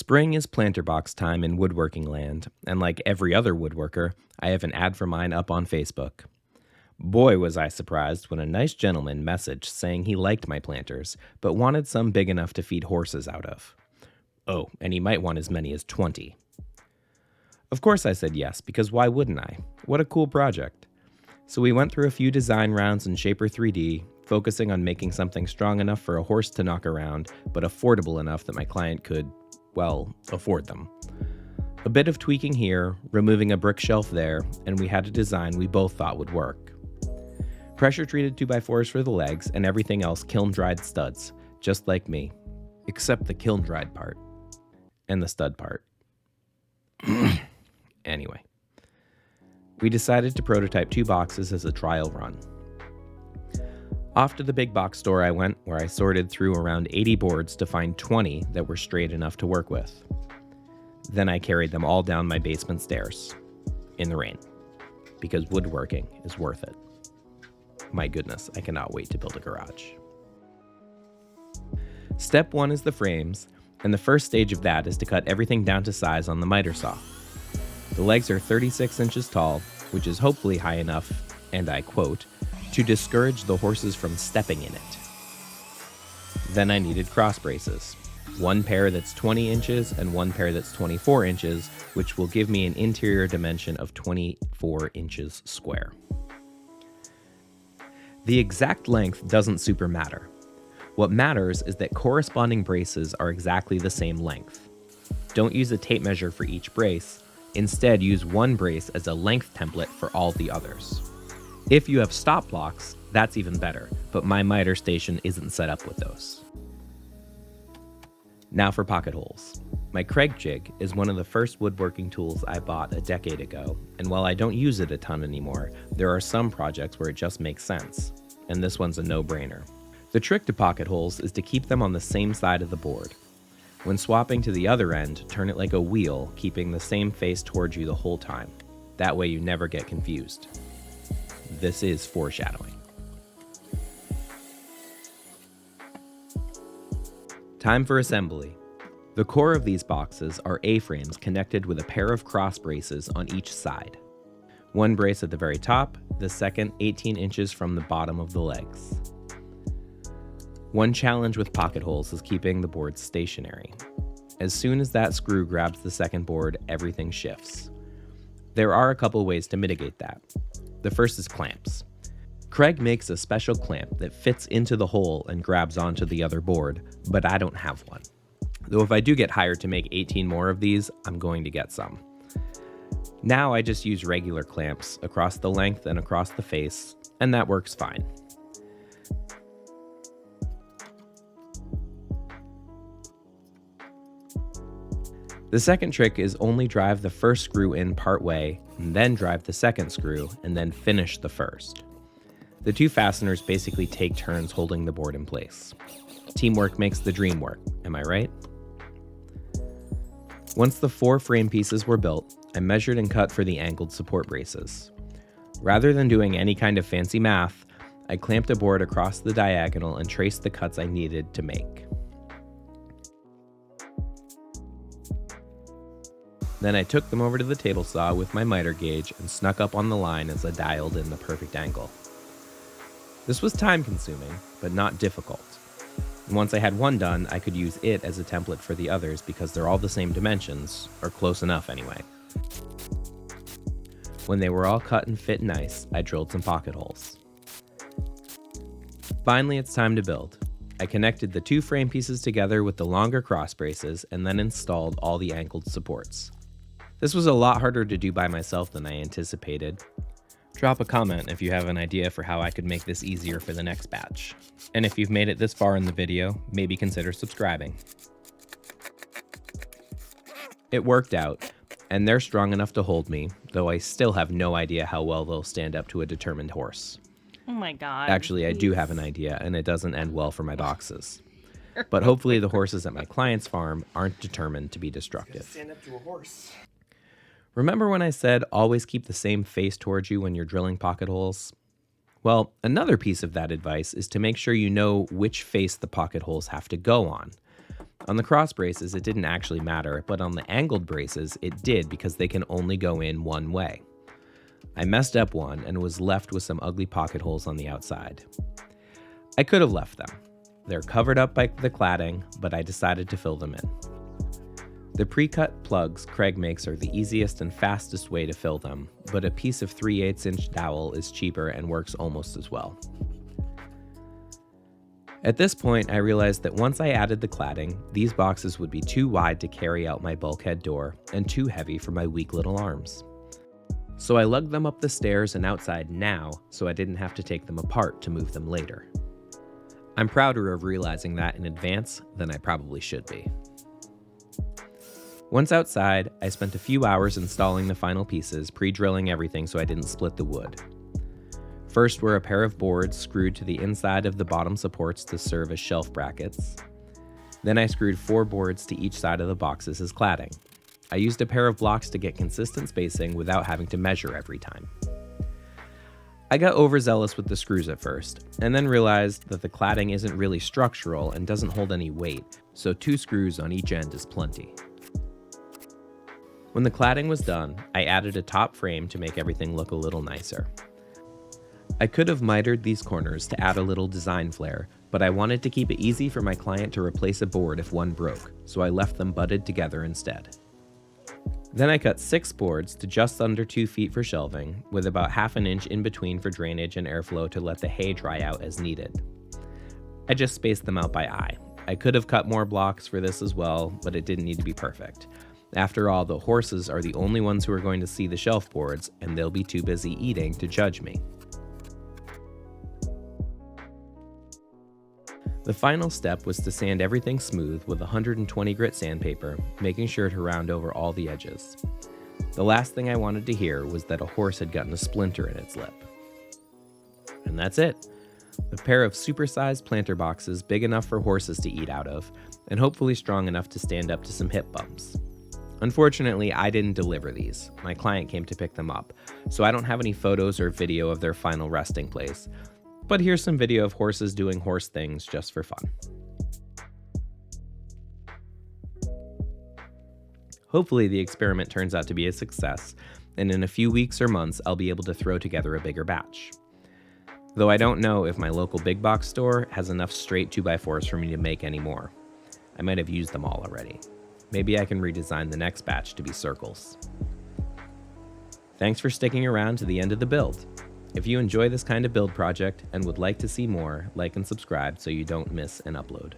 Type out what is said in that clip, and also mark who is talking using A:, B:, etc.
A: Spring is planter box time in woodworking land, and like every other woodworker, I have an ad for mine up on Facebook. Boy, was I surprised when a nice gentleman messaged saying he liked my planters, but wanted some big enough to feed horses out of. Oh, and he might want as many as 20. Of course I said yes, because why wouldn't I? What a cool project. So we went through a few design rounds in Shaper 3D, focusing on making something strong enough for a horse to knock around, but affordable enough that my client could, well, afford them. A bit of tweaking here, removing a brick shelf there, and we had a design we both thought would work. Pressure treated 2x4s for the legs and everything else kiln dried studs, just like me, except the kiln dried part and the stud part. Anyway, we decided to prototype 2 boxes as a trial run. Off to the big box store I went, where I sorted through around 80 boards to find 20 that were straight enough to work with. Then I carried them all down my basement stairs, in the rain, because woodworking is worth it. My goodness, I cannot wait to build a garage. Step 1 is the frames, and the first stage of that is to cut everything down to size on the miter saw. The legs are 36 inches tall, which is hopefully high enough, and I quote, to discourage the horses from stepping in it. Then I needed cross braces, one pair that's 20 inches and one pair that's 24 inches, which will give me an interior dimension of 24 inches square. The exact length doesn't super matter. What matters is that corresponding braces are exactly the same length. Don't use a tape measure for each brace. Instead, use one brace as a length template for all the others. If you have stop blocks, that's even better, but my miter station isn't set up with those. Now for pocket holes. My Craig jig is one of the first woodworking tools I bought a decade ago, and while I don't use it a ton anymore, there are some projects where it just makes sense, and this one's a no-brainer. The trick to pocket holes is to keep them on the same side of the board. When swapping to the other end, turn it like a wheel, keeping the same face towards you the whole time. That way you never get confused. This is foreshadowing. Time for assembly. The core of these boxes are A-frames connected with a pair of cross braces on each side. One brace at the very top, the second 18 inches from the bottom of the legs. One challenge with pocket holes is keeping the board stationary. As soon as that screw grabs the second board, everything shifts. There are a couple ways to mitigate that. The first is clamps. Craig makes a special clamp that fits into the hole and grabs onto the other board, but I don't have one. Though if I do get hired to make 18 more of these, I'm going to get some. Now I just use regular clamps across the length and across the face, and that works fine. The second trick is only drive the first screw in part way, and then drive the second screw, and then finish the first. The 2 fasteners basically take turns holding the board in place. Teamwork makes the dream work, am I right? Once the 4 frame pieces were built, I measured and cut for the angled support braces. Rather than doing any kind of fancy math, I clamped a board across the diagonal and traced the cuts I needed to make. Then I took them over to the table saw with my miter gauge and snuck up on the line as I dialed in the perfect angle. This was time consuming, but not difficult. And once I had one done, I could use it as a template for the others because they're all the same dimensions, or close enough anyway. When they were all cut and fit nice, I drilled some pocket holes. Finally, it's time to build. I connected the 2 frame pieces together with the longer cross braces and then installed all the angled supports. This was a lot harder to do by myself than I anticipated. Drop a comment if you have an idea for how I could make this easier for the next batch. And if you've made it this far in the video, maybe consider subscribing. It worked out, and they're strong enough to hold me, though I still have no idea how well they'll stand up to a determined horse.
B: Oh my god.
A: Actually, I do have an idea, and it doesn't end well for my boxes. But hopefully the horses at my client's farm aren't determined to be destructive.
C: Stand up to a horse.
A: Remember when I said always keep the same face towards you when you're drilling pocket holes? Well, another piece of that advice is to make sure you know which face the pocket holes have to go on. On the cross braces, it didn't actually matter, but on the angled braces, it did because they can only go in one way. I messed up one and was left with some ugly pocket holes on the outside. I could have left them. They're covered up by the cladding, but I decided to fill them in. The pre-cut plugs Craig makes are the easiest and fastest way to fill them, but a piece of 3/8" dowel is cheaper and works almost as well. At this point, I realized that once I added the cladding, these boxes would be too wide to carry out my bulkhead door and too heavy for my weak little arms. So I lugged them up the stairs and outside now so I didn't have to take them apart to move them later. I'm prouder of realizing that in advance than I probably should be. Once outside, I spent a few hours installing the final pieces, pre-drilling everything so I didn't split the wood. First were a pair of boards screwed to the inside of the bottom supports to serve as shelf brackets. Then I screwed 4 boards to each side of the boxes as cladding. I used a pair of blocks to get consistent spacing without having to measure every time. I got overzealous with the screws at first, and then realized that the cladding isn't really structural and doesn't hold any weight, so 2 screws on each end is plenty. When the cladding was done, I added a top frame to make everything look a little nicer. I could have mitered these corners to add a little design flair, but I wanted to keep it easy for my client to replace a board if one broke, so I left them butted together instead. Then I cut 6 boards to just under 2 feet for shelving, with about ½ an inch in between for drainage and airflow to let the hay dry out as needed. I just spaced them out by eye. I could have cut more blocks for this as well, but it didn't need to be perfect. After all, the horses are the only ones who are going to see the shelf boards, and they'll be too busy eating to judge me. The final step was to sand everything smooth with 120 grit sandpaper, making sure to round over all the edges. The last thing I wanted to hear was that a horse had gotten a splinter in its lip. And that's it. A pair of supersized planter boxes big enough for horses to eat out of, and hopefully strong enough to stand up to some hip bumps. Unfortunately, I didn't deliver these. My client came to pick them up, so I don't have any photos or video of their final resting place. But here's some video of horses doing horse things just for fun. Hopefully the experiment turns out to be a success, and in a few weeks or months I'll be able to throw together a bigger batch. Though I don't know if my local big box store has enough straight 2x4s for me to make any more. I might have used them all already. Maybe I can redesign the next batch to be circles. Thanks for sticking around to the end of the build. If you enjoy this kind of build project and would like to see more, like and subscribe so you don't miss an upload.